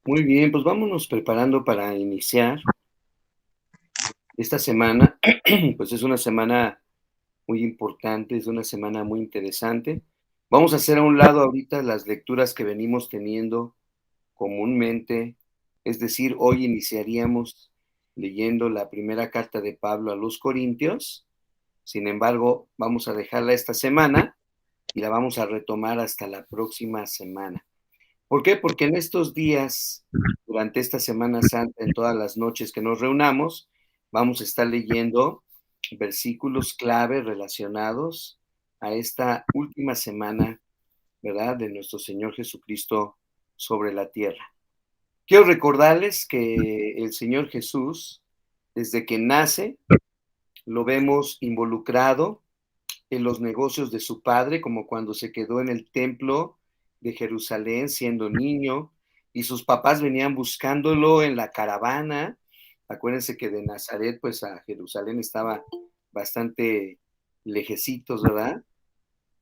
Muy bien, pues vámonos preparando para iniciar esta semana. Pues es una semana muy importante, es una semana muy interesante. Vamos a hacer a un lado ahorita las lecturas que venimos teniendo comúnmente, es decir, hoy iniciaríamos leyendo la primera carta de Pablo a los Corintios. Sin embargo, vamos a dejarla esta semana y la vamos a retomar hasta la próxima semana. ¿Por qué? Porque en estos días, durante esta Semana Santa, en todas las noches que nos reunamos, vamos a estar leyendo versículos clave relacionados a esta última semana, ¿verdad?, de nuestro Señor Jesucristo sobre la tierra. Quiero recordarles que el Señor Jesús, desde que nace, lo vemos involucrado en los negocios de su padre, como cuando se quedó en el templo de Jerusalén siendo niño, y sus papás venían buscándolo en la caravana. Acuérdense que de Nazaret, pues a Jerusalén estaba bastante lejecitos, ¿verdad?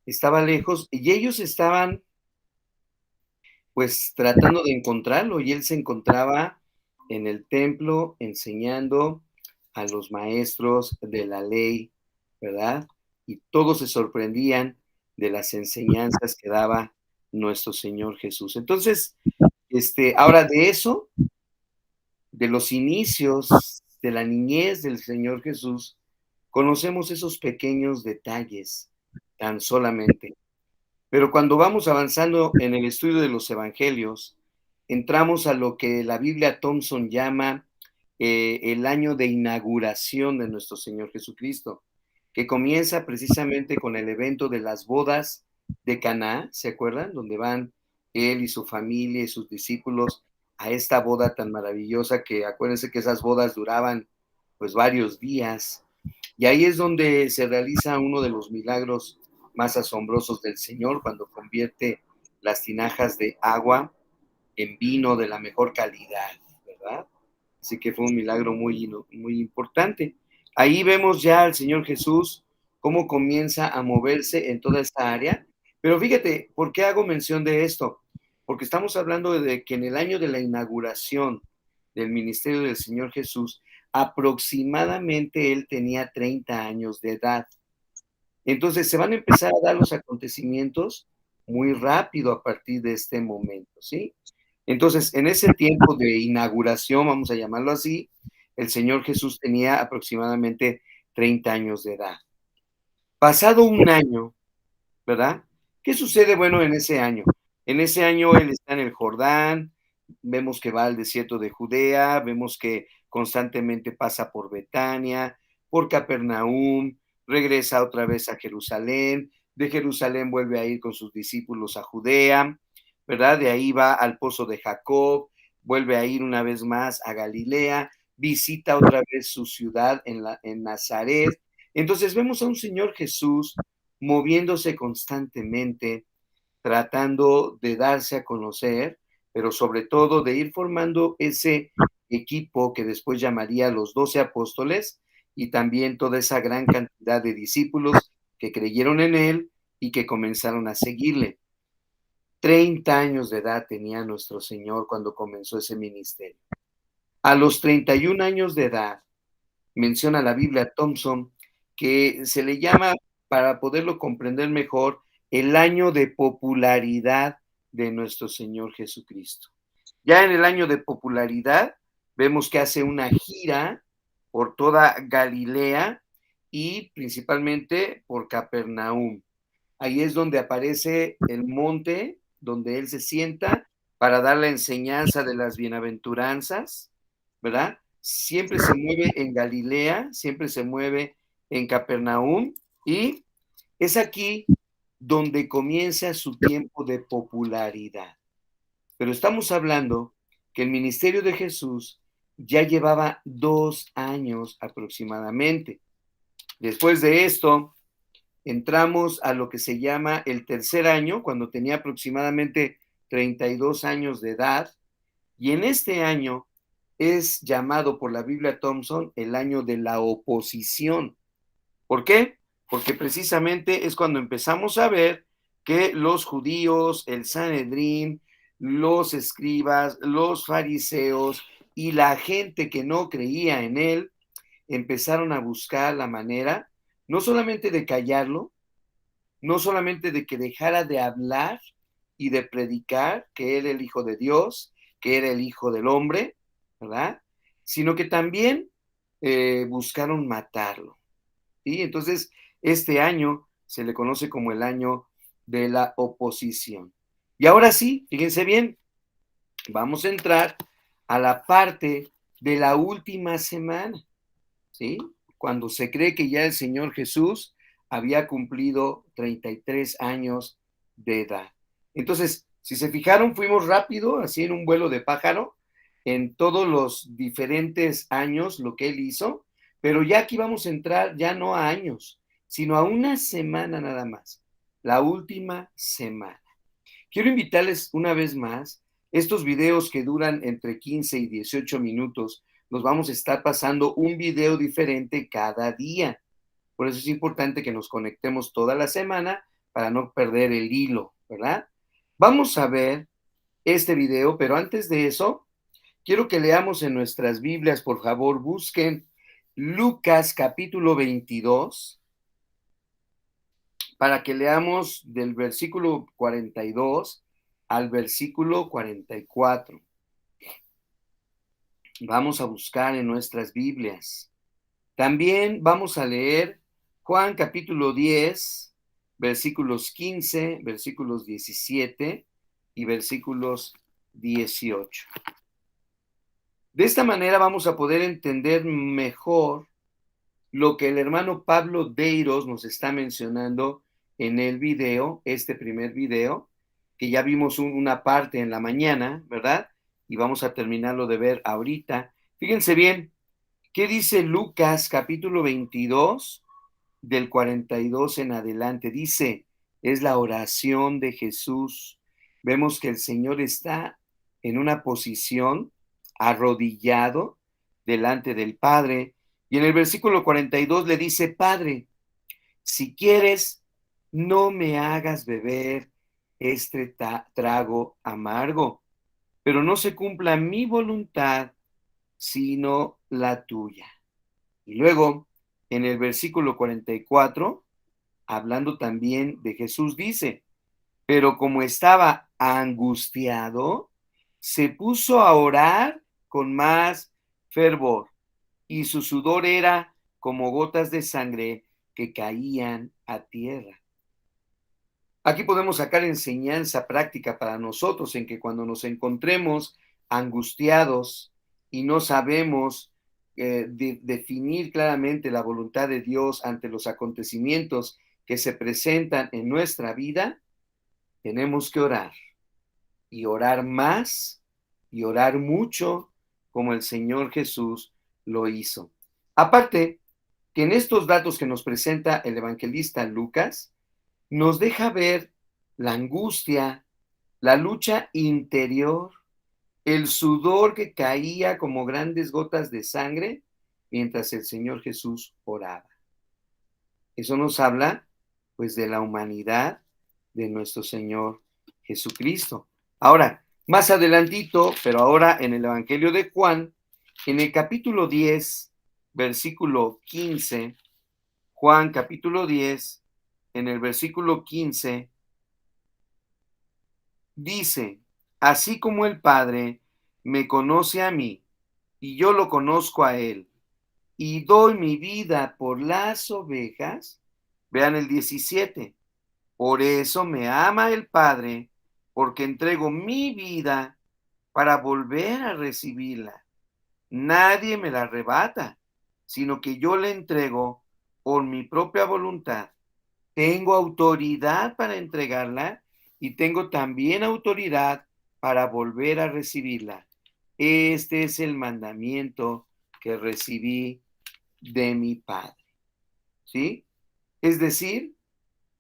Estaba lejos, y ellos estaban pues tratando de encontrarlo, y él se encontraba en el templo enseñando a los maestros de la ley, ¿verdad? Y todos se sorprendían de las enseñanzas que daba nuestro Señor Jesús. Entonces, ahora de eso, de los inicios de la niñez del Señor Jesús, conocemos esos pequeños detalles tan solamente. Pero cuando vamos avanzando en el estudio de los evangelios, entramos a lo que la Biblia Thompson llama el año de inauguración de nuestro Señor Jesucristo, que comienza precisamente con el evento de las bodas de Caná, ¿se acuerdan? Donde van él y su familia y sus discípulos a esta boda tan maravillosa que acuérdense que esas bodas duraban pues varios días. Y ahí es donde se realiza uno de los milagros más asombrosos del Señor, cuando convierte las tinajas de agua en vino de la mejor calidad, ¿verdad? Así que fue un milagro muy, muy importante. Ahí vemos ya al Señor Jesús cómo comienza a moverse en toda esta área. Pero fíjate, ¿por qué hago mención de esto? Porque estamos hablando de que en el año de la inauguración del ministerio del Señor Jesús, aproximadamente él tenía 30 años de edad. Entonces se van a empezar a dar los acontecimientos muy rápido a partir de este momento, ¿sí? Entonces, en ese tiempo de inauguración, vamos a llamarlo así, el Señor Jesús tenía aproximadamente 30 años de edad. Pasado un año, ¿verdad? ¿Qué sucede, bueno, en ese año? En ese año él está en el Jordán, vemos que va al desierto de Judea, vemos que constantemente pasa por Betania, por Capernaum, regresa otra vez a Jerusalén, de Jerusalén vuelve a ir con sus discípulos a Judea, ¿verdad? De ahí va al pozo de Jacob, vuelve a ir una vez más a Galilea, visita otra vez su ciudad en Nazaret. Entonces vemos a un Señor Jesús moviéndose constantemente, tratando de darse a conocer, pero sobre todo de ir formando ese equipo que después llamaría los 12 apóstoles y también toda esa gran cantidad de discípulos que creyeron en él y que comenzaron a seguirle. 30 años de edad tenía nuestro Señor cuando comenzó ese ministerio. A los 31 años de edad, menciona la Biblia Thompson, que se le llama, para poderlo comprender mejor, el año de popularidad de nuestro Señor Jesucristo. Ya en el año de popularidad, vemos que hace una gira por toda Galilea y principalmente por Capernaum. Ahí es donde aparece el monte donde él se sienta para dar la enseñanza de las bienaventuranzas, ¿verdad? Siempre se mueve en Galilea, siempre se mueve en Capernaum y es aquí donde comienza su tiempo de popularidad. Pero estamos hablando que el ministerio de Jesús ya llevaba 2 años aproximadamente. Después de esto, entramos a lo que se llama el tercer año, cuando tenía aproximadamente 32 años de edad, y en este año es llamado por la Biblia Thompson el año de la oposición. ¿Por qué? Porque precisamente es cuando empezamos a ver que los judíos, el Sanedrín, los escribas, los fariseos y la gente que no creía en él empezaron a buscar la manera, no solamente de callarlo, no solamente de que dejara de hablar y de predicar que era el Hijo de Dios, que era el Hijo del Hombre, ¿verdad? Sino que también buscaron matarlo. ¿Sí? Entonces, este año se le conoce como el año de la oposición. Y ahora sí, fíjense bien, vamos a entrar a la parte de la última semana, ¿sí? Cuando se cree que ya el Señor Jesús había cumplido 33 años de edad. Entonces, si se fijaron, fuimos rápido, así en un vuelo de pájaro, en todos los diferentes años, lo que él hizo, pero ya aquí vamos a entrar ya no a años, sino a una semana nada más, la última semana. Quiero invitarles una vez más, estos videos que duran entre 15 y 18 minutos, los vamos a estar pasando un video diferente cada día. Por eso es importante que nos conectemos toda la semana para no perder el hilo, ¿verdad? Vamos a ver este video, pero antes de eso, quiero que leamos en nuestras Biblias, por favor, busquen Lucas capítulo 22, para que leamos del versículo 42 al versículo 44. Vamos a buscar en nuestras Biblias. También vamos a leer Juan capítulo 10, versículos 15, versículos 17 y versículos 18. De esta manera vamos a poder entender mejor lo que el hermano Pablo Deiros nos está mencionando en el video, este primer video, que ya vimos una parte en la mañana, ¿verdad? Y vamos a terminarlo de ver ahorita. Fíjense bien, ¿qué dice Lucas capítulo 22 del 42 en adelante? Dice, es la oración de Jesús. Vemos que el Señor está en una posición arrodillado delante del Padre. Y en el versículo 42 le dice, Padre, si quieres, no me hagas beber este trago amargo, pero no se cumpla mi voluntad, sino la tuya. Y luego, en el versículo 44, hablando también de Jesús, dice, pero como estaba angustiado, se puso a orar con más fervor, y su sudor era como gotas de sangre que caían a tierra. Aquí podemos sacar enseñanza práctica para nosotros en que cuando nos encontremos angustiados y no sabemos definir claramente la voluntad de Dios ante los acontecimientos que se presentan en nuestra vida, tenemos que orar y orar más y orar mucho como el Señor Jesús lo hizo. Aparte, que en estos datos que nos presenta el evangelista Lucas, nos deja ver la angustia, la lucha interior, el sudor que caía como grandes gotas de sangre mientras el Señor Jesús oraba. Eso nos habla, pues, de la humanidad de nuestro Señor Jesucristo. Ahora, más adelantito, pero ahora en el Evangelio de Juan, en el capítulo 10, versículo 15, Juan capítulo 10, en el versículo 15, dice, así como el Padre me conoce a mí, y yo lo conozco a él, y doy mi vida por las ovejas, vean el 17, por eso me ama el Padre, porque entrego mi vida para volver a recibirla. Nadie me la arrebata, sino que yo la entrego por mi propia voluntad. Tengo autoridad para entregarla y tengo también autoridad para volver a recibirla. Este es el mandamiento que recibí de mi Padre. ¿Sí? Es decir,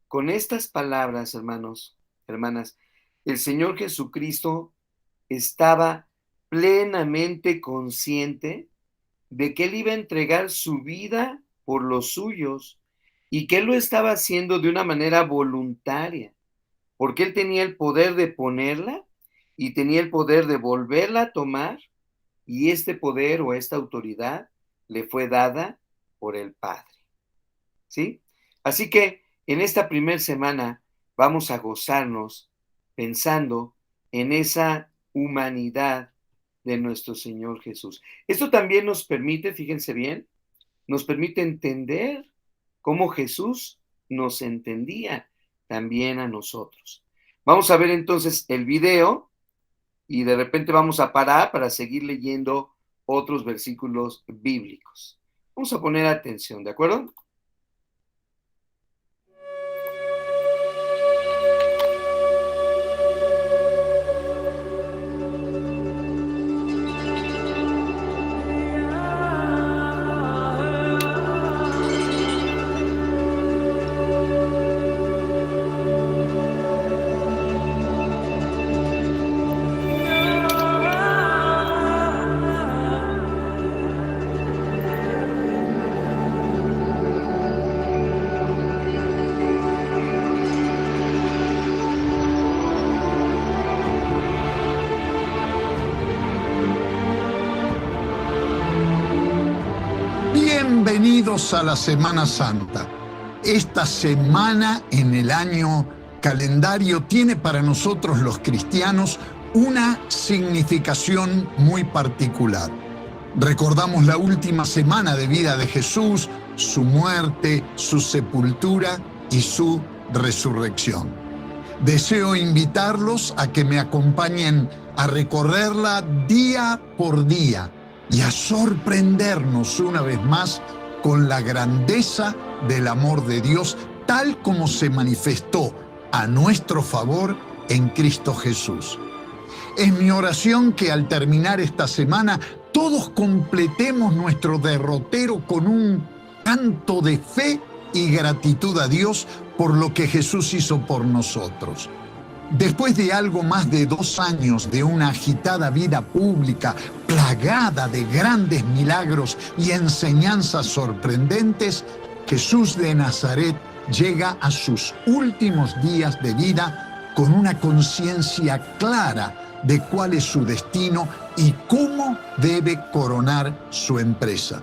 con estas palabras, hermanos, hermanas, el Señor Jesucristo estaba plenamente consciente de que Él iba a entregar su vida por los suyos y que Él lo estaba haciendo de una manera voluntaria, porque Él tenía el poder de ponerla y tenía el poder de volverla a tomar, y este poder o esta autoridad le fue dada por el Padre. ¿Sí? Así que en esta primera semana vamos a gozarnos pensando en esa humanidad de nuestro Señor Jesús. Esto también nos permite, fíjense bien, nos permite entender cómo Jesús nos entendía también a nosotros. Vamos a ver entonces el video y de repente vamos a parar para seguir leyendo otros versículos bíblicos. Vamos a poner atención, ¿de acuerdo? Bienvenidos a la Semana Santa. Esta semana en el año calendario tiene para nosotros los cristianos una significación muy particular. Recordamos la última semana de vida de Jesús, su muerte, su sepultura y su resurrección. Deseo invitarlos a que me acompañen a recorrerla día por día y a sorprendernos una vez más con la grandeza del amor de Dios, tal como se manifestó a nuestro favor en Cristo Jesús. Es mi oración que al terminar esta semana todos completemos nuestro derrotero con un canto de fe y gratitud a Dios por lo que Jesús hizo por nosotros. Después de algo más de 2 años de una agitada vida pública, plagada de grandes milagros y enseñanzas sorprendentes, Jesús de Nazaret llega a sus últimos días de vida con una conciencia clara de cuál es su destino y cómo debe coronar su empresa.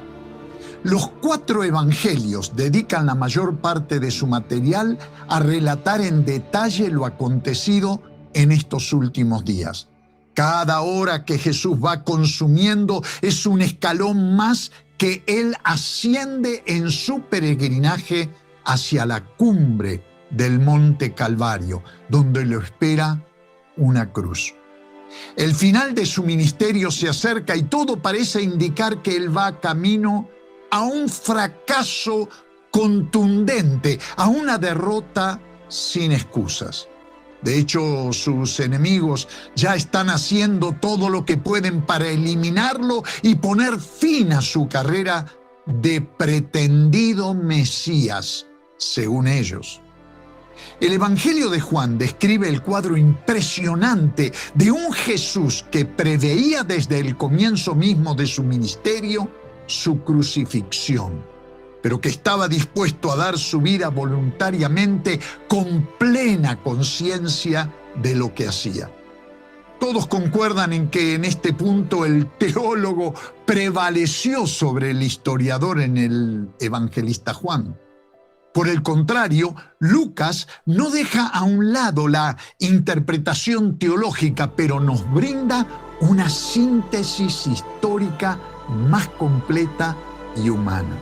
Los 4 evangelios dedican la mayor parte de su material a relatar en detalle lo acontecido en estos últimos días. Cada hora que Jesús va consumiendo es un escalón más que Él asciende en su peregrinaje hacia la cumbre del Monte Calvario, donde lo espera una cruz. El final de su ministerio se acerca y todo parece indicar que Él va camino a un fracaso contundente, a una derrota sin excusas. De hecho, sus enemigos ya están haciendo todo lo que pueden para eliminarlo y poner fin a su carrera de pretendido Mesías, según ellos. El Evangelio de Juan describe el cuadro impresionante de un Jesús que preveía desde el comienzo mismo de su ministerio su crucifixión, pero que estaba dispuesto a dar su vida voluntariamente con plena conciencia de lo que hacía. Todos concuerdan en que en este punto el teólogo prevaleció sobre el historiador en el evangelista Juan. Por el contrario, Lucas no deja a un lado la interpretación teológica, pero nos brinda una síntesis histórica más completa y humana.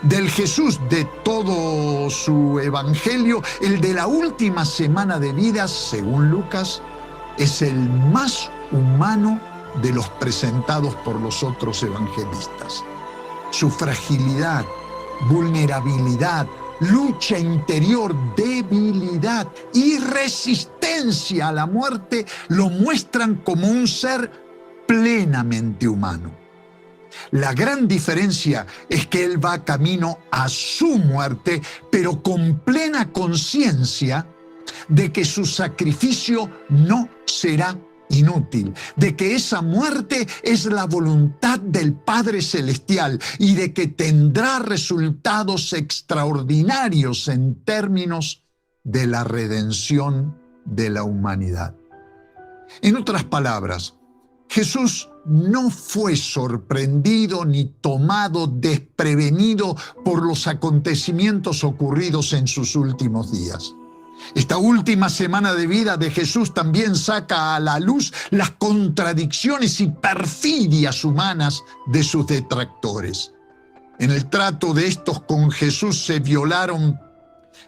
Del Jesús de todo su evangelio, el de la última semana de vida, según Lucas, es el más humano de los presentados por los otros evangelistas. Su fragilidad, vulnerabilidad, lucha interior, debilidad y resistencia a la muerte lo muestran como un ser plenamente humano. La gran diferencia es que Él va camino a su muerte, pero con plena conciencia de que su sacrificio no será inútil, de que esa muerte es la voluntad del Padre Celestial y de que tendrá resultados extraordinarios en términos de la redención de la humanidad. En otras palabras, Jesús no fue sorprendido ni tomado desprevenido por los acontecimientos ocurridos en sus últimos días. Esta última semana de vida de Jesús también saca a la luz las contradicciones y perfidias humanas de sus detractores. En el trato de estos con Jesús se violaron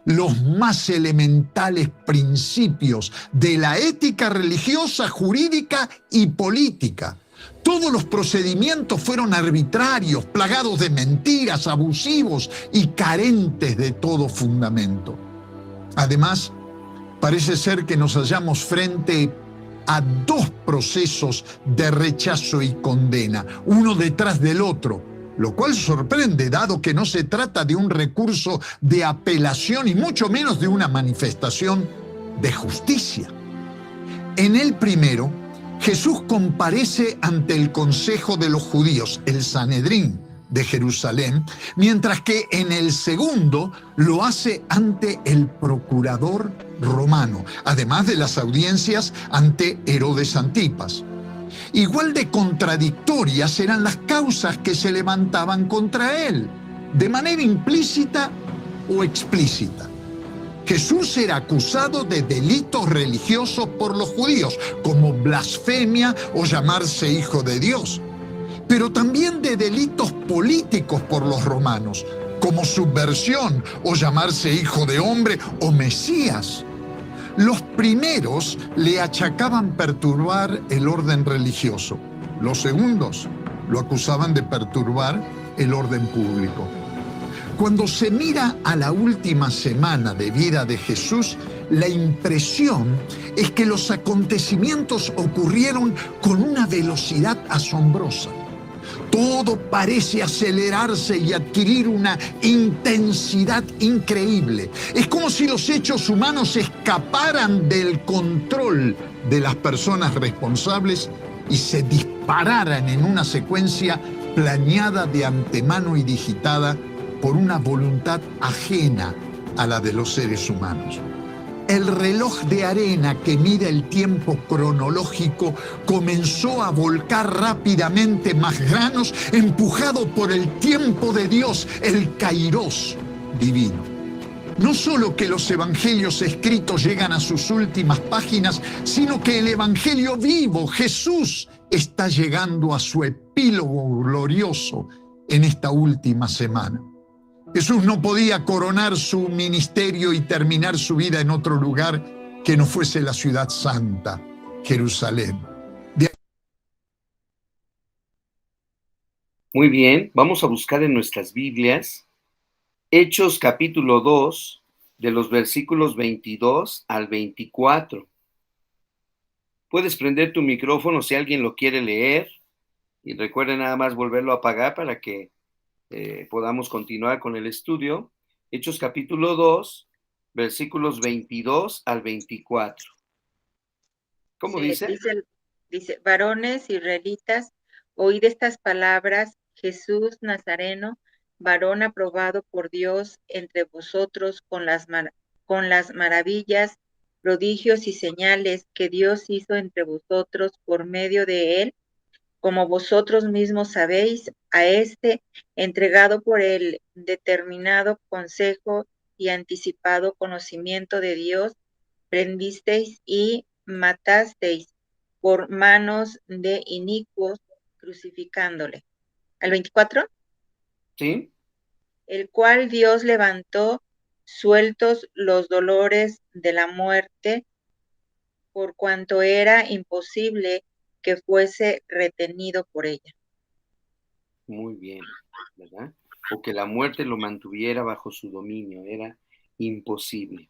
los más elementales principios de la ética religiosa, jurídica y política. Todos los procedimientos fueron arbitrarios, plagados de mentiras, abusivos y carentes de todo fundamento. Además, parece ser que nos hallamos frente a dos procesos de rechazo y condena, uno detrás del otro, lo cual sorprende, dado que no se trata de un recurso de apelación y mucho menos de una manifestación de justicia. En el primero, Jesús comparece ante el Consejo de los Judíos, el Sanedrín de Jerusalén, mientras que en el segundo lo hace ante el procurador romano, además de las audiencias ante Herodes Antipas. Igual de contradictorias eran las causas que se levantaban contra él, de manera implícita o explícita. Jesús era acusado de delitos religiosos por los judíos, como blasfemia o llamarse hijo de Dios, pero también de delitos políticos por los romanos, como subversión o llamarse hijo de hombre o Mesías. Los primeros le achacaban perturbar el orden religioso. Los segundos lo acusaban de perturbar el orden público. Cuando se mira a la última semana de vida de Jesús, la impresión es que los acontecimientos ocurrieron con una velocidad asombrosa. Todo parece acelerarse y adquirir una intensidad increíble. Es como si los hechos humanos escaparan del control de las personas responsables y se dispararan en una secuencia planeada de antemano y digitada por una voluntad ajena a la de los seres humanos. El reloj de arena que mide el tiempo cronológico comenzó a volcar rápidamente más granos, empujado por el tiempo de Dios, el Kairos divino. No solo que los evangelios escritos llegan a sus últimas páginas, sino que el evangelio vivo, Jesús, está llegando a su epílogo glorioso en esta última semana. Jesús no podía coronar su ministerio y terminar su vida en otro lugar que no fuese la ciudad santa, Jerusalén. Muy bien, vamos a buscar en nuestras Biblias Hechos capítulo 2, de los versículos 22 al 24. Puedes prender tu micrófono si alguien lo quiere leer y recuerden nada más volverlo a apagar para que podamos continuar con el estudio. Hechos capítulo 2, versículos 22 al 24. ¿Cómo Sí, dice? Dice, varones israelitas, oíd estas palabras, Jesús Nazareno, varón aprobado por Dios entre vosotros con las maravillas, prodigios y señales que Dios hizo entre vosotros por medio de él, como vosotros mismos sabéis, a este, entregado por el determinado consejo y anticipado conocimiento de Dios, prendisteis y matasteis por manos de inicuos, crucificándole. ¿Al 24? Sí. El cual Dios levantó, sueltos los dolores de la muerte, por cuanto era imposible que fuese retenido por ella. Muy bien, ¿verdad? O que la muerte lo mantuviera bajo su dominio, era imposible.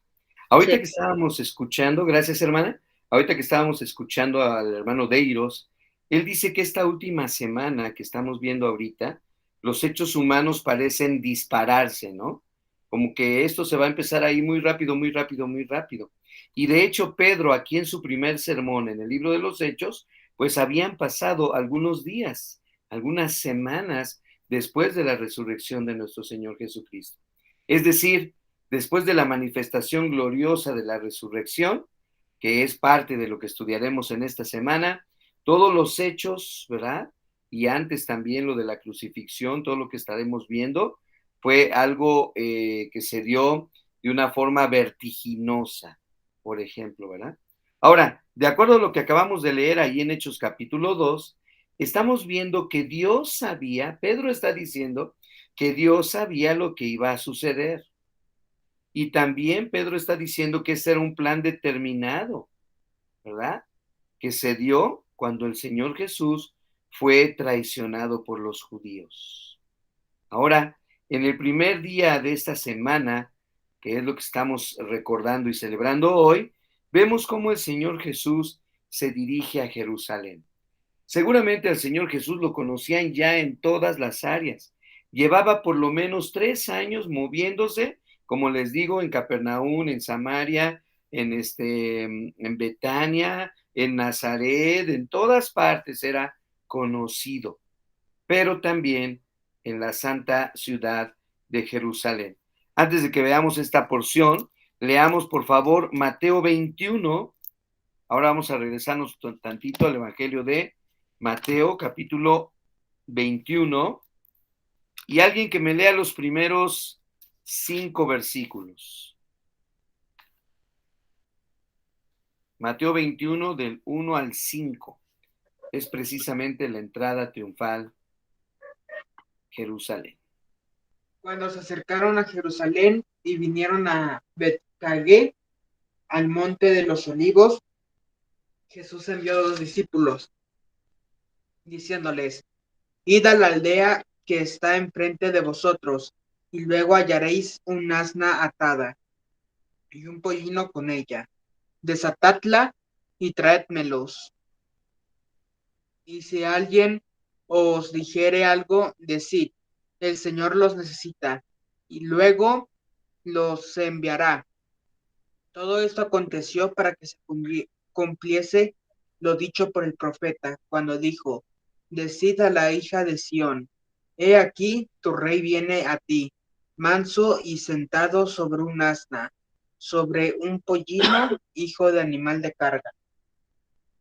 Ahorita que estábamos escuchando, gracias hermana, ahorita que estábamos escuchando al hermano Deiros, él dice que esta última semana que estamos viendo ahorita, los hechos humanos parecen dispararse, ¿no? Como que esto se va a empezar ahí muy rápido, muy rápido, muy rápido. Y de hecho Pedro, aquí en su primer sermón en el libro de los Hechos, pues habían pasado algunos días, algunas semanas después de la resurrección de nuestro Señor Jesucristo. Es decir, después de la manifestación gloriosa de la resurrección, que es parte de lo que estudiaremos en esta semana, todos los hechos, ¿verdad? Y antes también lo de la crucifixión, todo lo que estaremos viendo, fue algo que se dio de una forma vertiginosa, por ejemplo, ¿verdad? Ahora, de acuerdo a lo que acabamos de leer ahí en Hechos capítulo 2, estamos viendo que Dios sabía, Pedro está diciendo que Dios sabía lo que iba a suceder. Y también Pedro está diciendo que ese era un plan determinado, ¿verdad? Que se dio cuando el Señor Jesús fue traicionado por los judíos. Ahora, en el primer día de esta semana, que es lo que estamos recordando y celebrando hoy, vemos cómo el Señor Jesús se dirige a Jerusalén. Seguramente al Señor Jesús lo conocían ya en todas las áreas. Llevaba por lo menos 3 años moviéndose, como les digo, en Capernaum, en Samaria, en Betania, en Nazaret, en todas partes era conocido, pero también en la santa ciudad de Jerusalén. Antes de que veamos esta porción, leamos por favor Mateo 21. Ahora vamos a regresarnos tantito al Evangelio de Mateo, capítulo 21, y alguien que me lea los primeros 5 versículos. Mateo 21, del 1 al 5. Es precisamente la entrada triunfal Jerusalén. Cuando se acercaron a Jerusalén y vinieron a Betfagé, al monte de los olivos, Jesús envió a 2 discípulos, diciéndoles: Id a la aldea que está enfrente de vosotros, y luego hallaréis un asna atada, y un pollino con ella. Desatadla y traédmelos. Y si alguien os dijere algo, decid: el Señor los necesita, y luego los enviará. Todo esto aconteció para que se cumpliese lo dicho por el profeta, cuando dijo: Decid a la hija de Sión: he aquí tu rey viene a ti, manso y sentado sobre un asna, sobre un pollino, hijo de animal de carga.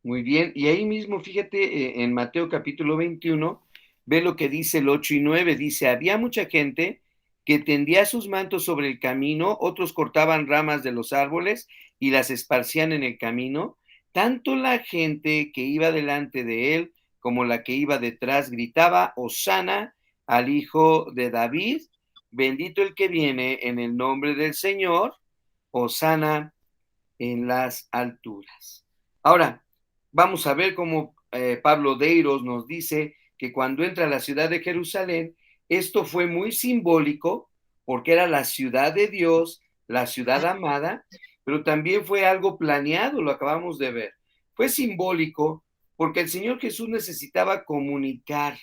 Muy bien, y ahí mismo, fíjate, en Mateo capítulo 21, ve lo que dice el 8 y 9, dice, había mucha gente que tendía sus mantos sobre el camino, otros cortaban ramas de los árboles y las esparcían en el camino, tanto la gente que iba delante de él como la que iba detrás gritaba, Hosana al hijo de David, bendito el que viene en el nombre del Señor, Hosana en las alturas. Ahora, vamos a ver cómo Pablo Deiros nos dice que cuando entra a la ciudad de Jerusalén, esto fue muy simbólico porque era la ciudad de Dios, la ciudad amada, pero también fue algo planeado, lo acabamos de ver. Fue simbólico porque el Señor Jesús necesitaba comunicar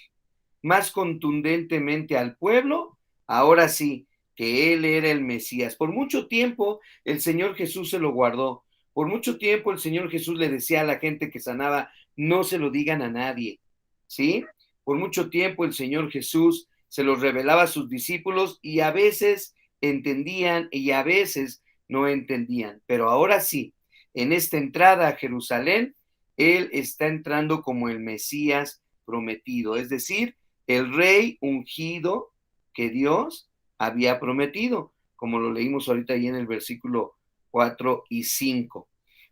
más contundentemente al pueblo, ahora sí, que Él era el Mesías. Por mucho tiempo el Señor Jesús se lo guardó. Por mucho tiempo el Señor Jesús le decía a la gente que sanaba, no se lo digan a nadie, ¿sí? Por mucho tiempo el Señor Jesús se los revelaba a sus discípulos y a veces entendían y a veces no entendían. Pero ahora sí, en esta entrada a Jerusalén, Él está entrando como el Mesías prometido, es decir, el rey ungido que Dios había prometido, como lo leímos ahorita ahí en el versículo 4 y 5.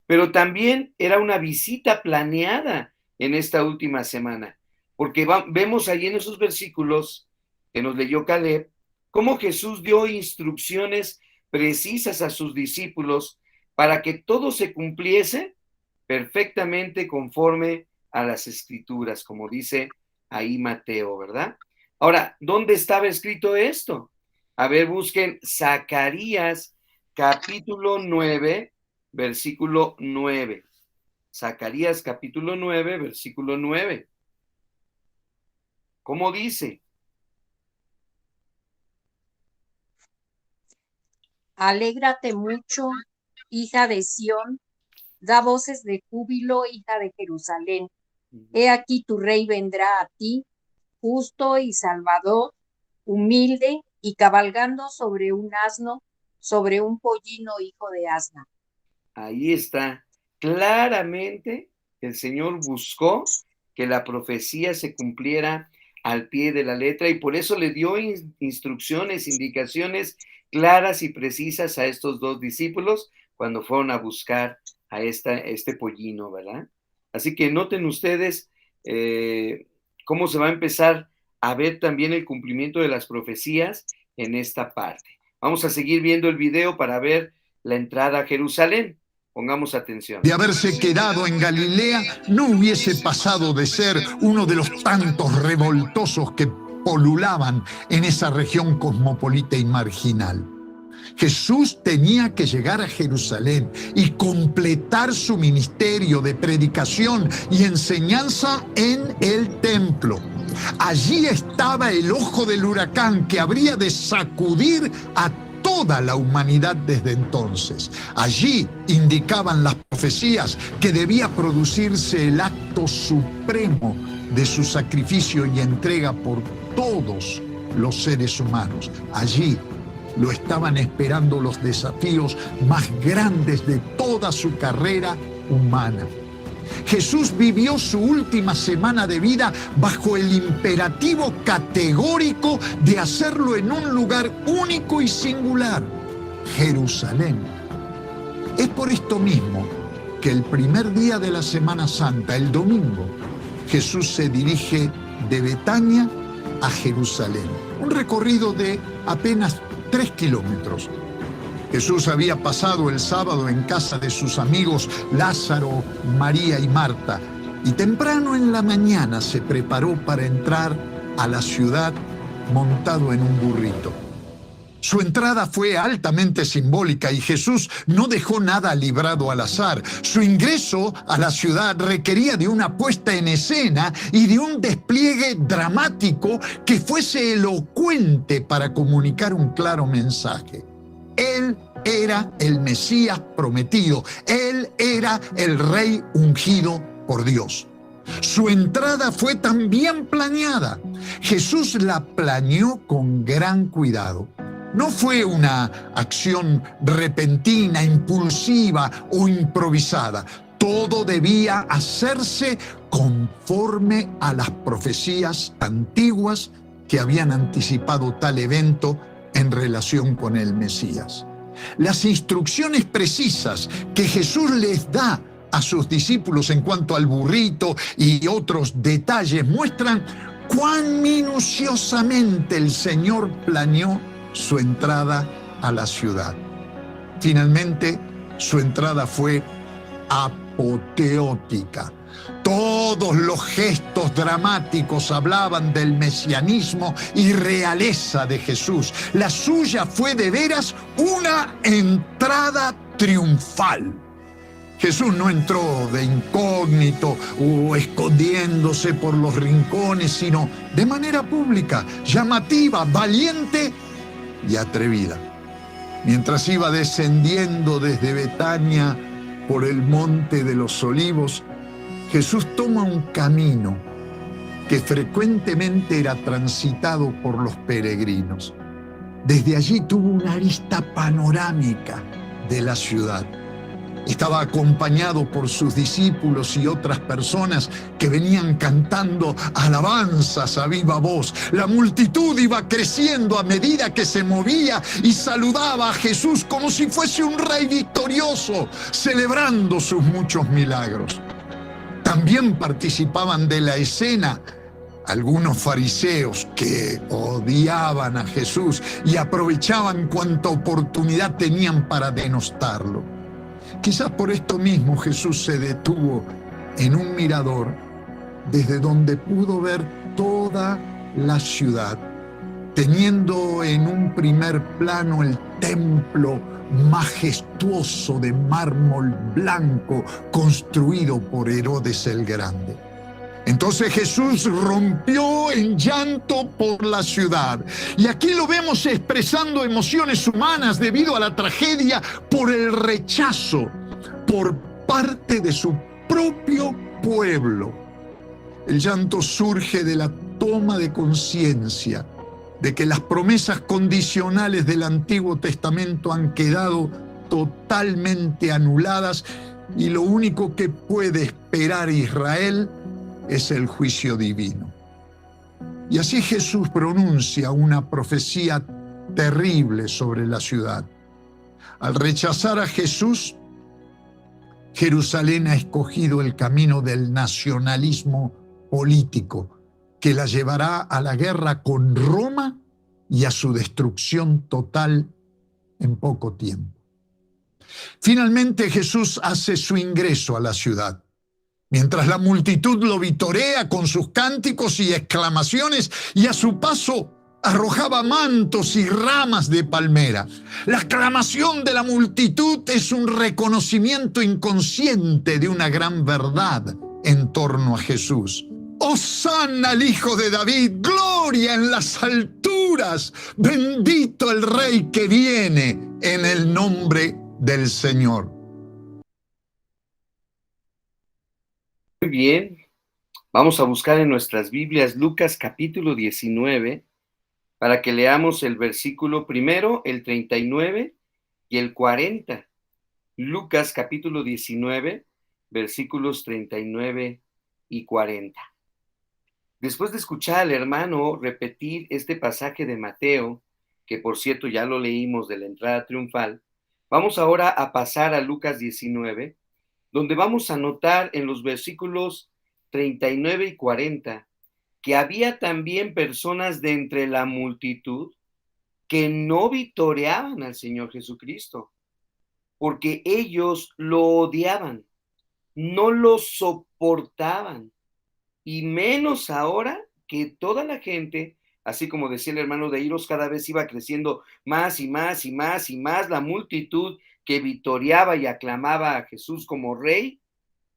Pero también era una visita planeada en esta última semana, porque vemos ahí en esos versículos que nos leyó Caleb, cómo Jesús dio instrucciones precisas a sus discípulos para que todo se cumpliese perfectamente conforme a las escrituras, como dice ahí Mateo, ¿verdad? Ahora, ¿dónde estaba escrito esto? A ver, busquen Zacarías capítulo 9, versículo 9. Zacarías capítulo 9, versículo 9. ¿Cómo dice? Alégrate mucho, hija de Sión, da voces de júbilo, hija de Jerusalén. He aquí tu rey vendrá a ti, justo y salvador, humilde y cabalgando sobre un asno, sobre un pollino hijo de asna. Ahí está. claramente el Señor buscó que la profecía se cumpliera al pie de la letra, y por eso le dio instrucciones, indicaciones claras y precisas a estos dos discípulos cuando fueron a buscar a este pollino, ¿verdad? Así que noten ustedes cómo se va a empezar a ver también el cumplimiento de las profecías en esta parte. Vamos a seguir viendo el video para ver la entrada a Jerusalén. Pongamos atención. De haberse quedado en Galilea, no hubiese pasado de ser uno de los tantos revoltosos que polulaban en esa región cosmopolita y marginal. Jesús tenía que llegar a Jerusalén y completar su ministerio de predicación y enseñanza en el templo. Allí estaba el ojo del huracán que habría de sacudir a toda la humanidad desde entonces. Allí indicaban las profecías que debía producirse el acto supremo de su sacrificio y entrega por todos los seres humanos. Allí lo estaban esperando los desafíos más grandes de toda su carrera humana. Jesús vivió su última semana de vida bajo el imperativo categórico de hacerlo en un lugar único y singular, Jerusalén. Es por esto mismo que el primer día de la Semana Santa, el domingo, Jesús se dirige de Betania a Jerusalén, un recorrido de apenas 3 kilómetros. Jesús había pasado el sábado en casa de sus amigos Lázaro, María y Marta, y temprano en la mañana se preparó para entrar a la ciudad montado en un burrito. Su entrada fue altamente simbólica y Jesús no dejó nada librado al azar. Su ingreso a la ciudad requería de una puesta en escena y de un despliegue dramático que fuese elocuente para comunicar un claro mensaje. Él era el Mesías prometido. Él era el Rey ungido por Dios. Su entrada fue también planeada. Jesús la planeó con gran cuidado. No fue una acción repentina, impulsiva o improvisada. Todo debía hacerse conforme a las profecías antiguas que habían anticipado tal evento en relación con el Mesías. Las instrucciones precisas que Jesús les da a sus discípulos en cuanto al burrito y otros detalles muestran cuán minuciosamente el Señor planeó su entrada a la ciudad. Finalmente, su entrada fue apoteótica. Todos los gestos dramáticos hablaban del mesianismo y realeza de Jesús. La suya fue de veras una entrada triunfal. Jesús no entró de incógnito o escondiéndose por los rincones, sino de manera pública, llamativa, valiente y atrevida. Mientras iba descendiendo desde Betania por el monte de los Olivos, Jesús toma un camino que frecuentemente era transitado por los peregrinos. Desde allí tuvo una arista panorámica de la ciudad. Estaba acompañado por sus discípulos y otras personas que venían cantando alabanzas a viva voz. La multitud iba creciendo a medida que se movía y saludaba a Jesús como si fuese un rey victorioso, celebrando sus muchos milagros. También participaban de la escena algunos fariseos que odiaban a Jesús y aprovechaban cuanta oportunidad tenían para denostarlo. Quizás por esto mismo Jesús se detuvo en un mirador desde donde pudo ver toda la ciudad, teniendo en un primer plano el templo majestuoso de mármol blanco construido por Herodes el Grande. Entonces Jesús rompió en llanto por la ciudad. Y aquí lo vemos expresando emociones humanas debido a la tragedia por el rechazo por parte de su propio pueblo. El llanto surge de la toma de conciencia de que las promesas condicionales del Antiguo Testamento han quedado totalmente anuladas y lo único que puede esperar Israel es el juicio divino. Y así Jesús pronuncia una profecía terrible sobre la ciudad. Al rechazar a Jesús, Jerusalén ha escogido el camino del nacionalismo político, que la llevará a la guerra con Roma y a su destrucción total en poco tiempo. Finalmente Jesús hace su ingreso a la ciudad. Mientras la multitud lo vitorea con sus cánticos y exclamaciones, y a su paso arrojaba mantos y ramas de palmera. La aclamación de la multitud es un reconocimiento inconsciente de una gran verdad en torno a Jesús. ¡Hosana al Hijo de David! ¡Gloria en las alturas! ¡Bendito el Rey que viene en el nombre del Señor! Muy bien, vamos a buscar en nuestras Biblias Lucas capítulo 19 para que leamos el versículo primero, el 39 y el 40. Lucas capítulo 19, versículos 39 y 40. Después de escuchar al hermano repetir este pasaje de Mateo, que por cierto ya lo leímos de la entrada triunfal, vamos ahora a pasar a Lucas 19, donde vamos a notar en los versículos 39 y 40 que había también personas de entre la multitud que no vitoreaban al Señor Jesucristo, porque ellos lo odiaban, no lo soportaban, y menos ahora que toda la gente, así como decía el hermano de Iros, cada vez iba creciendo más y más y más y más la multitud que vitoreaba y aclamaba a Jesús como rey.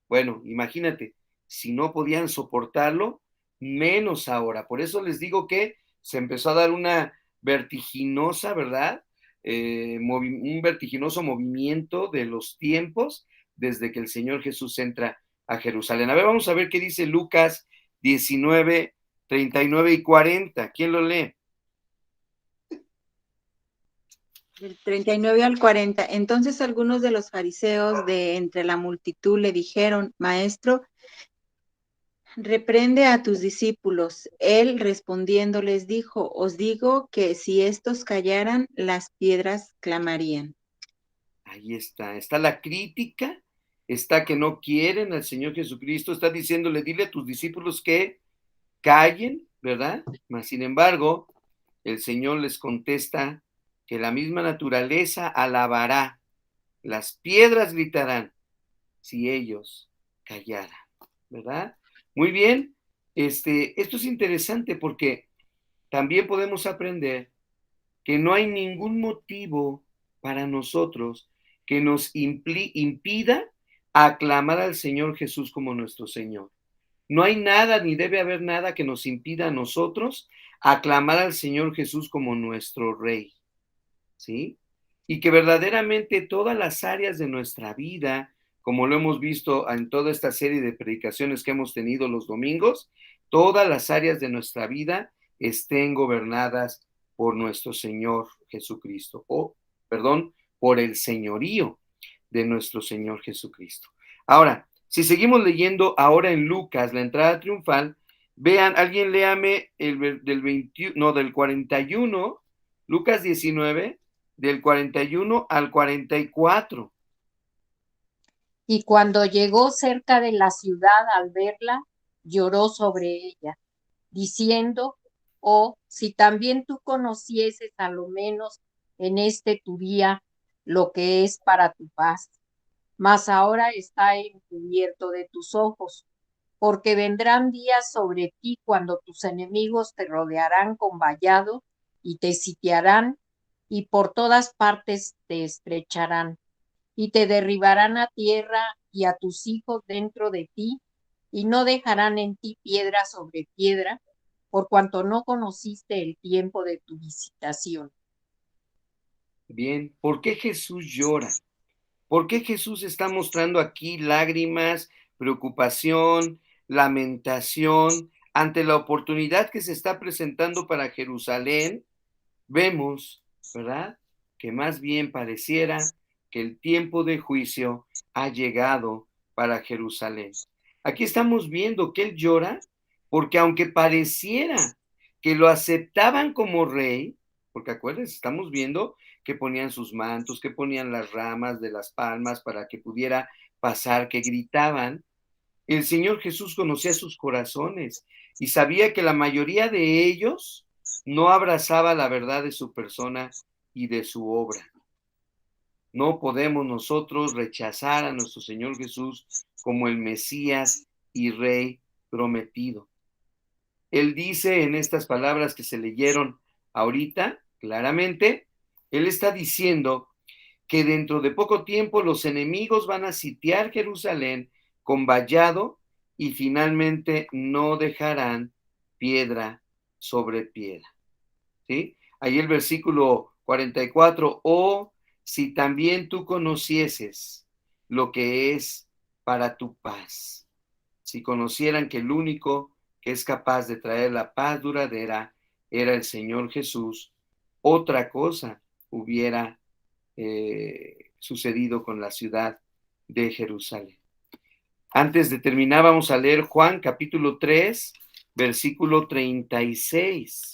Bueno, imagínate, si no podían soportarlo, menos ahora. Por eso les digo que se empezó a dar una vertiginosa, ¿verdad? Un vertiginoso movimiento de los tiempos desde que el Señor Jesús entra a Jerusalén. A ver, vamos a ver qué dice Lucas 19, 39 y 40. ¿Quién lo lee? Del 39 al 40. Entonces algunos de los fariseos de entre la multitud le dijeron: Maestro, reprende a tus discípulos. Él respondiendo les dijo: Os digo que si estos callaran, las piedras clamarían. Ahí está la crítica, está que no quieren al Señor Jesucristo, está diciéndole, dile a tus discípulos que callen, ¿verdad? Mas sin embargo, el Señor les contesta que la misma naturaleza alabará, las piedras gritarán si ellos callaran, ¿verdad? Muy bien, esto es interesante porque también podemos aprender que no hay ningún motivo para nosotros que nos impida aclamar al Señor Jesús como nuestro Señor. No hay nada ni debe haber nada que nos impida a nosotros aclamar al Señor Jesús como nuestro Rey, ¿sí? Y que verdaderamente todas las áreas de nuestra vida, como lo hemos visto en toda esta serie de predicaciones que hemos tenido los domingos, todas las áreas de nuestra vida estén gobernadas por nuestro Señor Jesucristo, por el señorío de nuestro Señor Jesucristo. Ahora, si seguimos leyendo ahora en Lucas, la entrada triunfal, vean, alguien léame del 41, Lucas 19, del 41 al 44. Y cuando llegó cerca de la ciudad al verla, lloró sobre ella, diciendo: Oh, si también tú conocieses a lo menos en este tu día lo que es para tu paz, mas ahora está encubierto de tus ojos, porque vendrán días sobre ti cuando tus enemigos te rodearán con vallado y te sitiarán y por todas partes te estrecharán y te derribarán a tierra y a tus hijos dentro de ti y no dejarán en ti piedra sobre piedra, por cuanto no conociste el tiempo de tu visitación. Bien, ¿por qué Jesús llora? ¿Por qué Jesús está mostrando aquí lágrimas, preocupación, lamentación ante la oportunidad que se está presentando para Jerusalén? Vemos, ¿verdad?, que más bien pareciera que el tiempo de juicio ha llegado para Jerusalén. Aquí estamos viendo que él llora porque aunque pareciera que lo aceptaban como rey, porque acuérdense, estamos viendo que ponían sus mantos, que ponían las ramas de las palmas para que pudiera pasar, que gritaban, el Señor Jesús conocía sus corazones y sabía que la mayoría de ellos no abrazaba la verdad de su persona y de su obra. No podemos nosotros rechazar a nuestro Señor Jesús como el Mesías y Rey prometido. Él dice en estas palabras que se leyeron ahorita, claramente, él está diciendo que dentro de poco tiempo los enemigos van a sitiar Jerusalén con vallado y finalmente no dejarán piedra sobre piedra. ¿Sí? Ahí el versículo 44, oh, si también tú conocieses lo que es para tu paz, si conocieran que el único que es capaz de traer la paz duradera era el Señor Jesús, otra cosa hubiera sucedido con la ciudad de Jerusalén. Antes de terminar, vamos a leer Juan capítulo 3, versículo 36.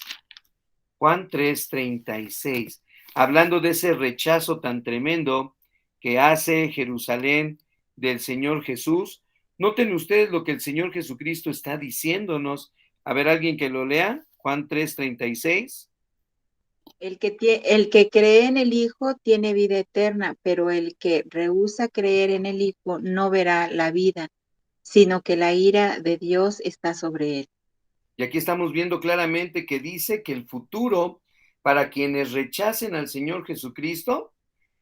Juan 3, 36. Hablando de ese rechazo tan tremendo que hace Jerusalén del Señor Jesús. Noten ustedes lo que el Señor Jesucristo está diciéndonos. A ver, alguien que lo lea. Juan 3, 36. El que cree en el Hijo tiene vida eterna, pero el que rehúsa creer en el Hijo no verá la vida, sino que la ira de Dios está sobre él. Y aquí estamos viendo claramente que dice que el futuro para quienes rechacen al Señor Jesucristo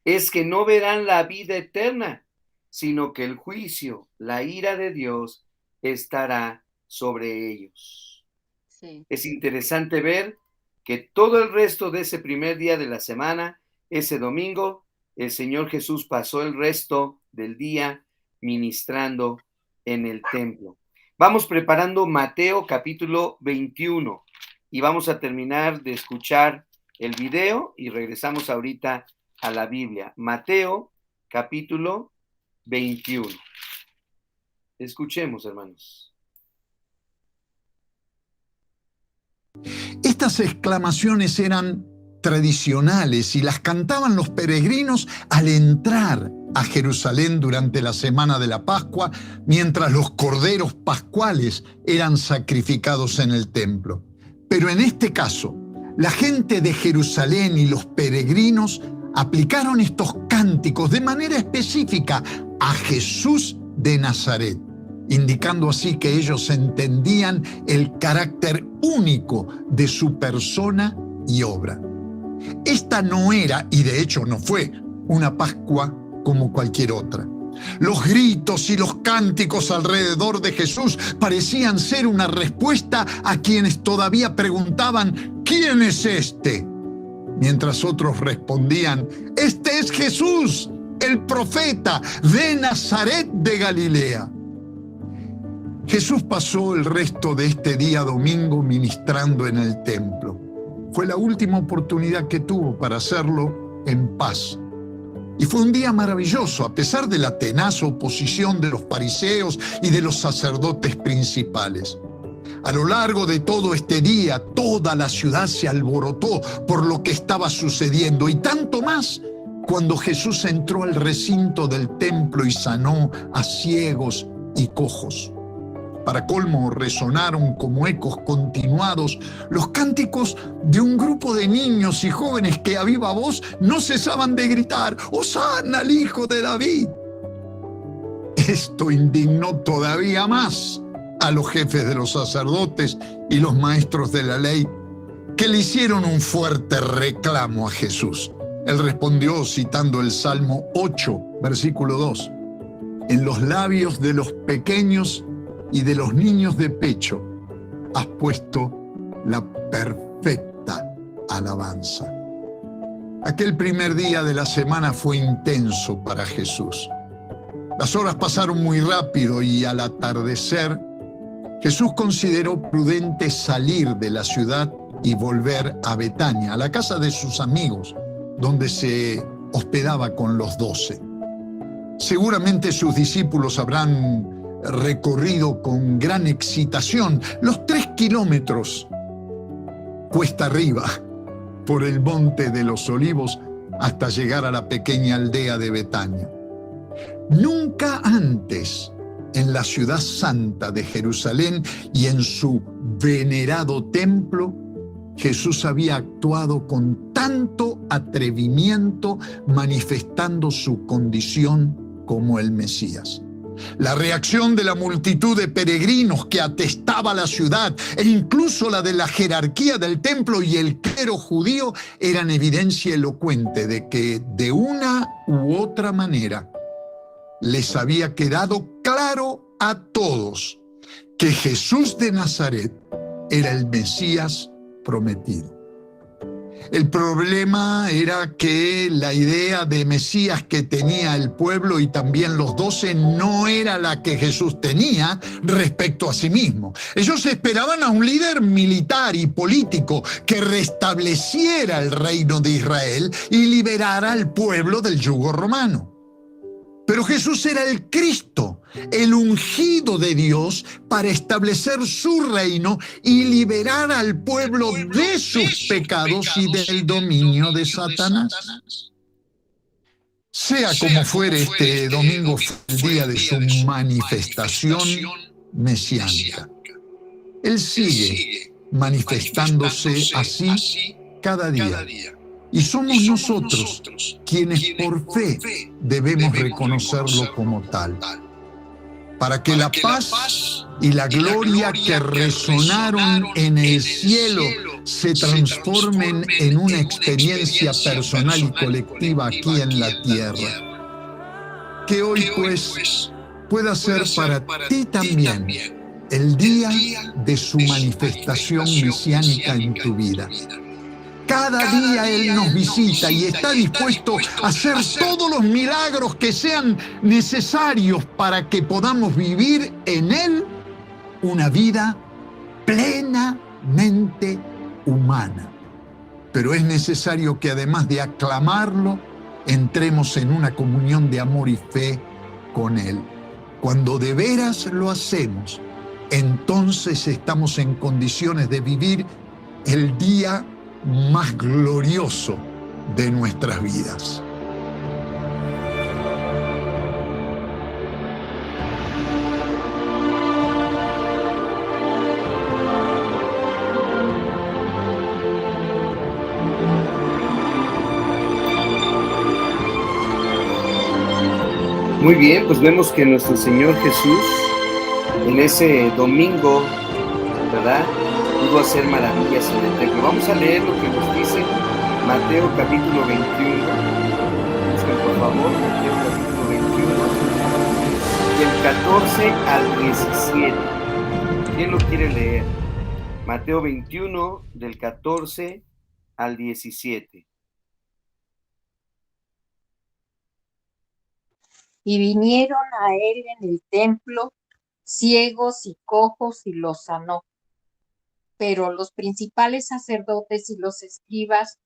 es que no verán la vida eterna, sino que el juicio, la ira de Dios estará sobre ellos. Sí. Es interesante ver que todo el resto de ese primer día de la semana, ese domingo, el Señor Jesús pasó el resto del día ministrando en el templo. Vamos preparando Mateo capítulo 21 y vamos a terminar de escuchar el video y regresamos ahorita a la Biblia. Mateo capítulo 21. Escuchemos, hermanos. Estas exclamaciones eran tradicionales y las cantaban los peregrinos al entrar a Jerusalén durante la semana de la Pascua, mientras los corderos pascuales eran sacrificados en el templo. Pero en este caso, la gente de Jerusalén y los peregrinos aplicaron estos cánticos de manera específica a Jesús de Nazaret, indicando así que ellos entendían el carácter único de su persona y obra. Esta no era, y de hecho no fue, una Pascua como cualquier otra. Los gritos y los cánticos alrededor de Jesús parecían ser una respuesta a quienes todavía preguntaban, ¿quién es este? Mientras otros respondían, este es Jesús, el profeta de Nazaret de Galilea. Jesús pasó el resto de este día domingo ministrando en el templo. Fue la última oportunidad que tuvo para hacerlo en paz. Y fue un día maravilloso, a pesar de la tenaz oposición de los fariseos y de los sacerdotes principales. A lo largo de todo este día, toda la ciudad se alborotó por lo que estaba sucediendo, y tanto más cuando Jesús entró al recinto del templo y sanó a ciegos y cojos. Para colmo, resonaron como ecos continuados los cánticos de un grupo de niños y jóvenes que a viva voz no cesaban de gritar, ¡Hosana al Hijo de David! Esto indignó todavía más a los jefes de los sacerdotes y los maestros de la ley, que le hicieron un fuerte reclamo a Jesús. Él respondió citando el Salmo 8, versículo 2. En los labios de los pequeños y de los niños de pecho has puesto la perfecta alabanza. Aquel primer día de la semana fue intenso para Jesús. Las horas pasaron muy rápido y al atardecer, Jesús consideró prudente salir de la ciudad y volver a Betania, a la casa de sus amigos, donde se hospedaba con los 12. Seguramente sus discípulos habrán recorrido con gran excitación los 3 kilómetros cuesta arriba por el Monte de los Olivos hasta llegar a la pequeña aldea de Betania. Nunca antes en la ciudad santa de Jerusalén y en su venerado templo, Jesús había actuado con tanto atrevimiento, manifestando su condición como el Mesías. La reacción de la multitud de peregrinos que atestaba la ciudad e incluso la de la jerarquía del templo y el clero judío eran evidencia elocuente de que de una u otra manera les había quedado claro a todos que Jesús de Nazaret era el Mesías prometido. El problema era que la idea de Mesías que tenía el pueblo y también los 12 no era la que Jesús tenía respecto a sí mismo. Ellos esperaban a un líder militar y político que restableciera el reino de Israel y liberara al pueblo del yugo romano. Pero Jesús era el Cristo, el ungido de Dios para establecer su reino y liberar al pueblo de sus pecados y del dominio de Satanás. Sea como fuere, este domingo fue el día de su manifestación mesiánica. Él sigue manifestándose así cada día. Y somos nosotros quienes por fe debemos reconocerlo como tal. Para que la paz y la gloria que resonaron en el cielo se transformen en una experiencia personal y colectiva aquí en la tierra. Que hoy, pues, pueda ser para ti también el día de su manifestación mesiánica en tu vida. Cada día Él nos visita y está dispuesto a hacer todos los milagros que sean necesarios para que podamos vivir en Él una vida plenamente humana. Pero es necesario que además de aclamarlo, entremos en una comunión de amor y fe con Él. Cuando de veras lo hacemos, entonces estamos en condiciones de vivir el día más glorioso de nuestras vidas. Muy bien, pues vemos que nuestro Señor Jesús en ese domingo, ¿verdad?, pudo hacer maravillas en el templo. Vamos a leer lo que nos dice Mateo capítulo 21. Busquen por favor Mateo capítulo 21, del 14 al 17. ¿Quién lo quiere leer? Mateo 21, del 14 al 17. Y vinieron a él en el templo ciegos y cojos y los sanó. Pero los principales sacerdotes y los escribas,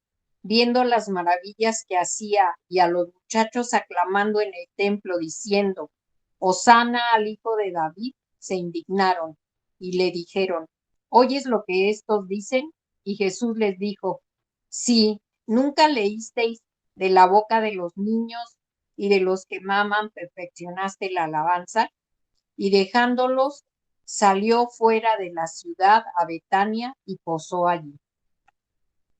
viendo las maravillas que hacía y a los muchachos aclamando en el templo diciendo, Hosana al hijo de David, se indignaron y le dijeron, ¿oyes lo que estos dicen? Y Jesús les dijo, sí, ¿nunca leísteis de la boca de los niños y de los que maman perfeccionaste la alabanza? Y dejándolos, salió fuera de la ciudad a Betania y posó allí.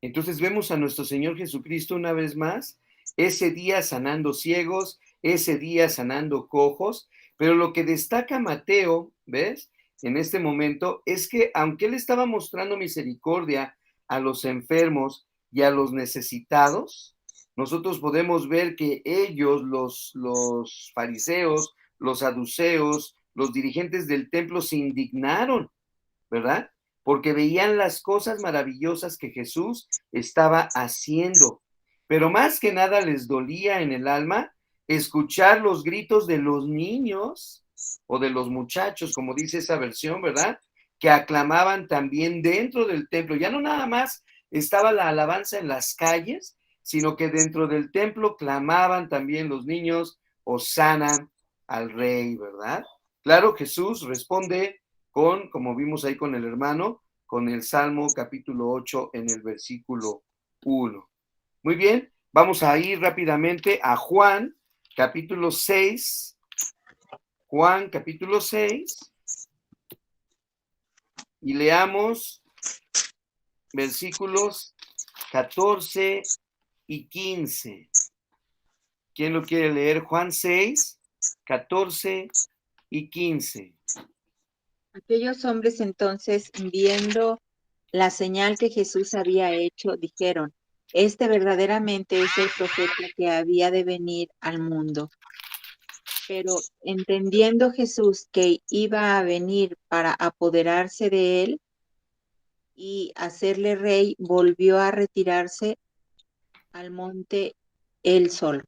Entonces vemos a nuestro Señor Jesucristo una vez más, ese día sanando ciegos, ese día sanando cojos, pero lo que destaca Mateo, ¿ves?, en este momento, es que aunque Él estaba mostrando misericordia a los enfermos y a los necesitados, nosotros podemos ver que ellos, los fariseos, los saduceos, los dirigentes del templo se indignaron, ¿verdad?, porque veían las cosas maravillosas que Jesús estaba haciendo. Pero más que nada les dolía en el alma escuchar los gritos de los niños o de los muchachos, como dice esa versión, ¿verdad?, que aclamaban también dentro del templo. Ya no nada más estaba la alabanza en las calles, sino que dentro del templo clamaban también los niños, Hosana al Rey, ¿verdad? Claro, Jesús responde con, como vimos ahí con el hermano, con el Salmo capítulo 8 en el versículo 1. Muy bien, vamos a ir rápidamente a Juan capítulo 6. Juan capítulo 6 y leamos versículos 14 y 15. ¿Quién lo quiere leer? Juan 6, 14 y 15. Aquellos hombres entonces, viendo la señal que Jesús había hecho, dijeron, este verdaderamente es el profeta que había de venir al mundo. Pero entendiendo Jesús que iba a venir para apoderarse de él y hacerle rey, volvió a retirarse al monte él solo.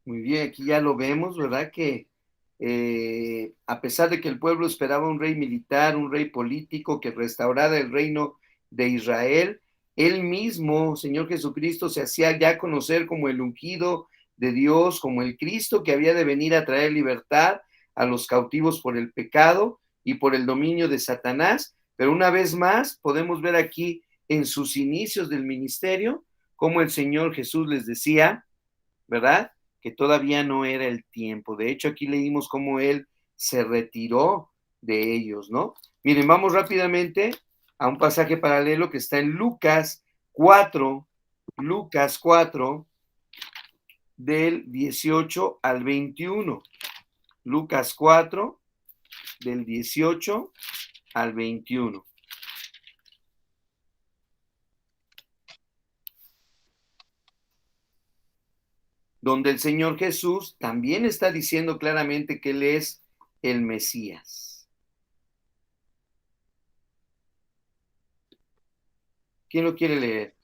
Muy bien, aquí ya lo vemos, ¿verdad? Que a pesar de que el pueblo esperaba un rey militar, un rey político que restaurara el reino de Israel, él mismo, Señor Jesucristo, se hacía ya conocer como el ungido de Dios, como el Cristo que había de venir a traer libertad a los cautivos por el pecado y por el dominio de Satanás. Pero una vez más podemos ver aquí en sus inicios del ministerio cómo el Señor Jesús les decía, ¿verdad? Que todavía no era el tiempo. De hecho, aquí leímos cómo él se retiró de ellos, ¿no? Miren, vamos rápidamente a un pasaje paralelo que está en Lucas 4, del 18 al 21. Lucas 4, del 18 al 21. Donde el Señor Jesús también está diciendo claramente que Él es el Mesías. ¿Quién lo quiere leer?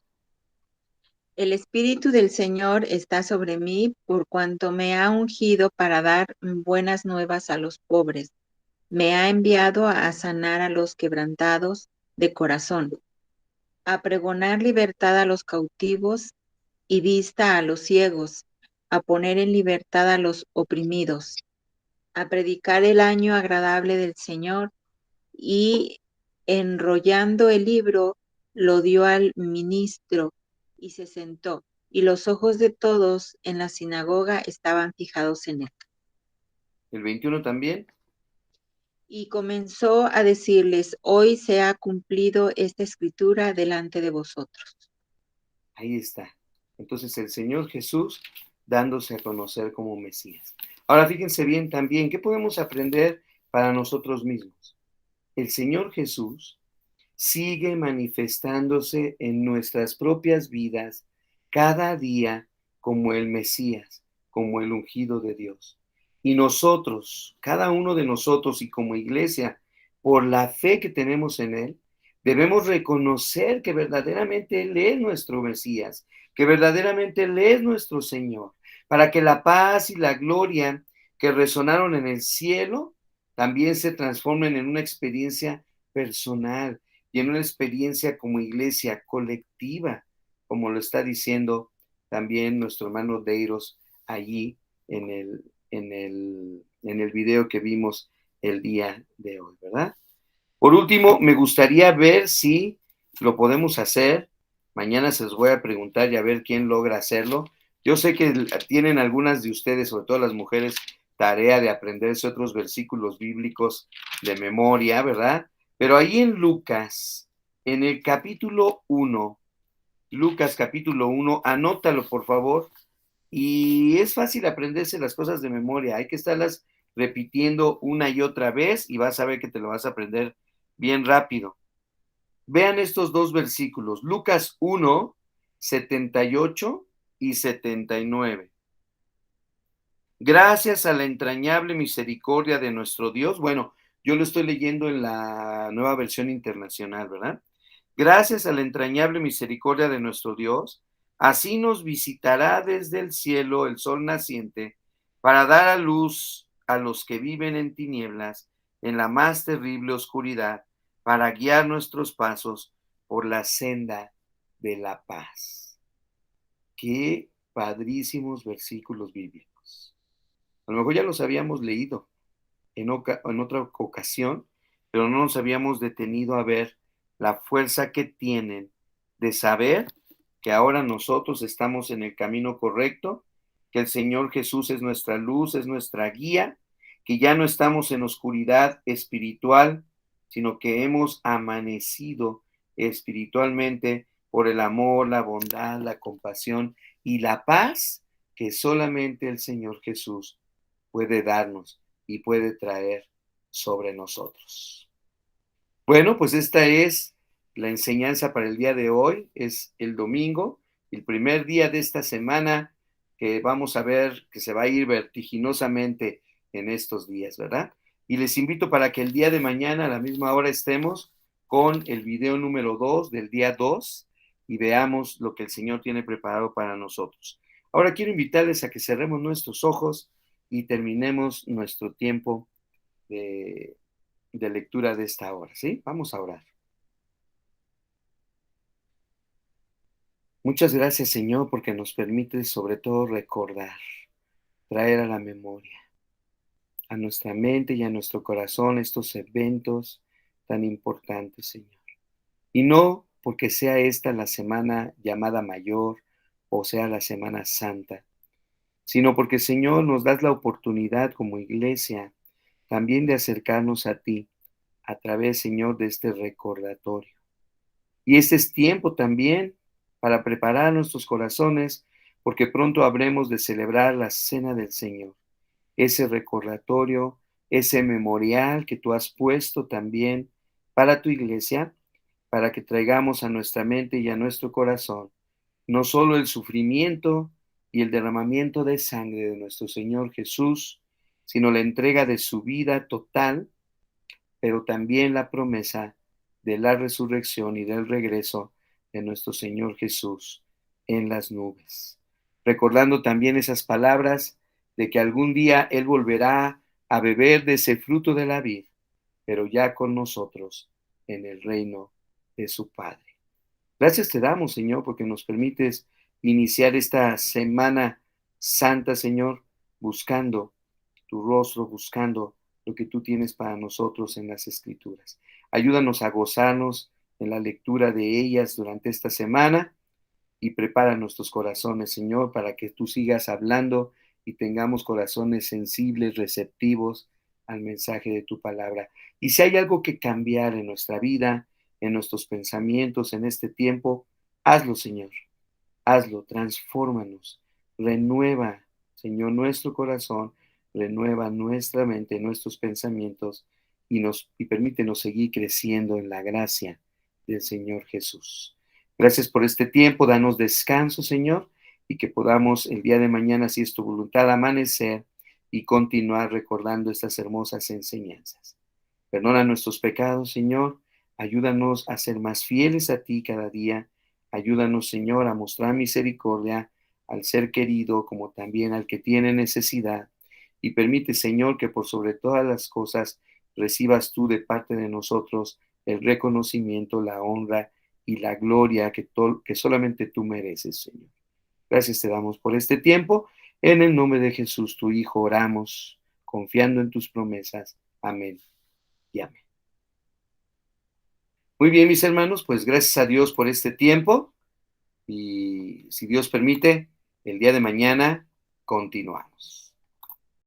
El Espíritu del Señor está sobre mí por cuanto me ha ungido para dar buenas nuevas a los pobres. Me ha enviado a sanar a los quebrantados de corazón, a pregonar libertad a los cautivos y vista a los ciegos, a poner en libertad a los oprimidos, a predicar el año agradable del Señor, y enrollando el libro lo dio al ministro y se sentó, y los ojos de todos en la sinagoga estaban fijados en él. ¿El 21 también? Y comenzó a decirles, hoy se ha cumplido esta escritura delante de vosotros. Ahí está. Entonces el Señor Jesús dándose a conocer como Mesías. Ahora fíjense bien también, ¿qué podemos aprender para nosotros mismos? El Señor Jesús sigue manifestándose en nuestras propias vidas cada día como el Mesías, como el ungido de Dios. Y nosotros, cada uno de nosotros y como iglesia, por la fe que tenemos en Él, debemos reconocer que verdaderamente Él es nuestro Mesías, que verdaderamente Él es nuestro Señor, para que la paz y la gloria que resonaron en el cielo también se transformen en una experiencia personal y en una experiencia como iglesia colectiva, como lo está diciendo también nuestro hermano Deiros allí en el video que vimos el día de hoy, ¿verdad? Por último, me gustaría ver si lo podemos hacer. Mañana se los voy a preguntar y a ver quién logra hacerlo. Yo sé que tienen algunas de ustedes, sobre todo las mujeres, tarea de aprenderse otros versículos bíblicos de memoria, ¿verdad? Pero ahí en Lucas, en el capítulo 1, Lucas capítulo 1, anótalo por favor. Y es fácil aprenderse las cosas de memoria, hay que estarlas repitiendo una y otra vez y vas a ver que te lo vas a aprender bien rápido. Vean estos dos versículos, Lucas 1, 78 y 79. Gracias a la entrañable misericordia de nuestro Dios, bueno, yo lo estoy leyendo en la Nueva Versión Internacional, ¿verdad? Gracias a la entrañable misericordia de nuestro Dios, así nos visitará desde el cielo el sol naciente para dar a luz a los que viven en tinieblas, en la más terrible oscuridad, para guiar nuestros pasos por la senda de la paz. Qué padrísimos versículos bíblicos. A lo mejor ya los habíamos leído en otra ocasión, pero no nos habíamos detenido a ver la fuerza que tienen de saber que ahora nosotros estamos en el camino correcto, que el Señor Jesús es nuestra luz, es nuestra guía, que ya no estamos en oscuridad espiritual, sino que hemos amanecido espiritualmente por el amor, la bondad, la compasión y la paz que solamente el Señor Jesús puede darnos y puede traer sobre nosotros. Bueno, pues esta es la enseñanza para el día de hoy. Es el domingo, el primer día de esta semana que vamos a ver que se va a ir vertiginosamente en estos días, ¿verdad? Y les invito para que el día de mañana a la misma hora estemos con el video número 2 del día 2 y veamos lo que el Señor tiene preparado para nosotros. Ahora quiero invitarles a que cerremos nuestros ojos y terminemos nuestro tiempo de lectura de esta hora, ¿sí? Vamos a orar. Muchas gracias, Señor, porque nos permite sobre todo recordar, traer a la memoria, a nuestra mente y a nuestro corazón estos eventos tan importantes, Señor. Y no porque sea esta la semana llamada mayor o sea la Semana Santa, sino porque, Señor, nos das la oportunidad como iglesia también de acercarnos a ti a través, Señor, de este recordatorio. Y este es tiempo también para preparar nuestros corazones, porque pronto habremos de celebrar la Cena del Señor, ese recordatorio, ese memorial que tú has puesto también para tu iglesia, para que traigamos a nuestra mente y a nuestro corazón no solo el sufrimiento y el derramamiento de sangre de nuestro Señor Jesús, sino la entrega de su vida total, pero también la promesa de la resurrección y del regreso de nuestro Señor Jesús en las nubes. Recordando también esas palabras de que algún día Él volverá a beber de ese fruto de la vid, pero ya con nosotros en el reino de su Padre. Gracias te damos, Señor, porque nos permites iniciar esta Semana Santa, Señor, buscando tu rostro, buscando lo que tú tienes para nosotros en las Escrituras. Ayúdanos a gozarnos en la lectura de ellas durante esta semana y prepara nuestros corazones, Señor, para que tú sigas hablando y tengamos corazones sensibles, receptivos al mensaje de tu palabra. Y si hay algo que cambiar en nuestra vida, en nuestros pensamientos, en este tiempo, hazlo, Señor. Hazlo, transfórmanos, renueva, Señor, nuestro corazón, renueva nuestra mente, nuestros pensamientos y permítenos seguir creciendo en la gracia del Señor Jesús. Gracias por este tiempo, danos descanso, Señor, y que podamos el día de mañana, si es tu voluntad, amanecer y continuar recordando estas hermosas enseñanzas. Perdona nuestros pecados, Señor, ayúdanos a ser más fieles a ti cada día. Ayúdanos, Señor, a mostrar misericordia al ser querido como también al que tiene necesidad. Y permite, Señor, que por sobre todas las cosas recibas tú de parte de nosotros el reconocimiento, la honra y la gloria que solamente tú mereces, Señor. Gracias te damos por este tiempo. En el nombre de Jesús, tu Hijo, oramos, confiando en tus promesas. Amén y amén. Muy bien, mis hermanos, pues gracias a Dios por este tiempo y si Dios permite, el día de mañana continuamos.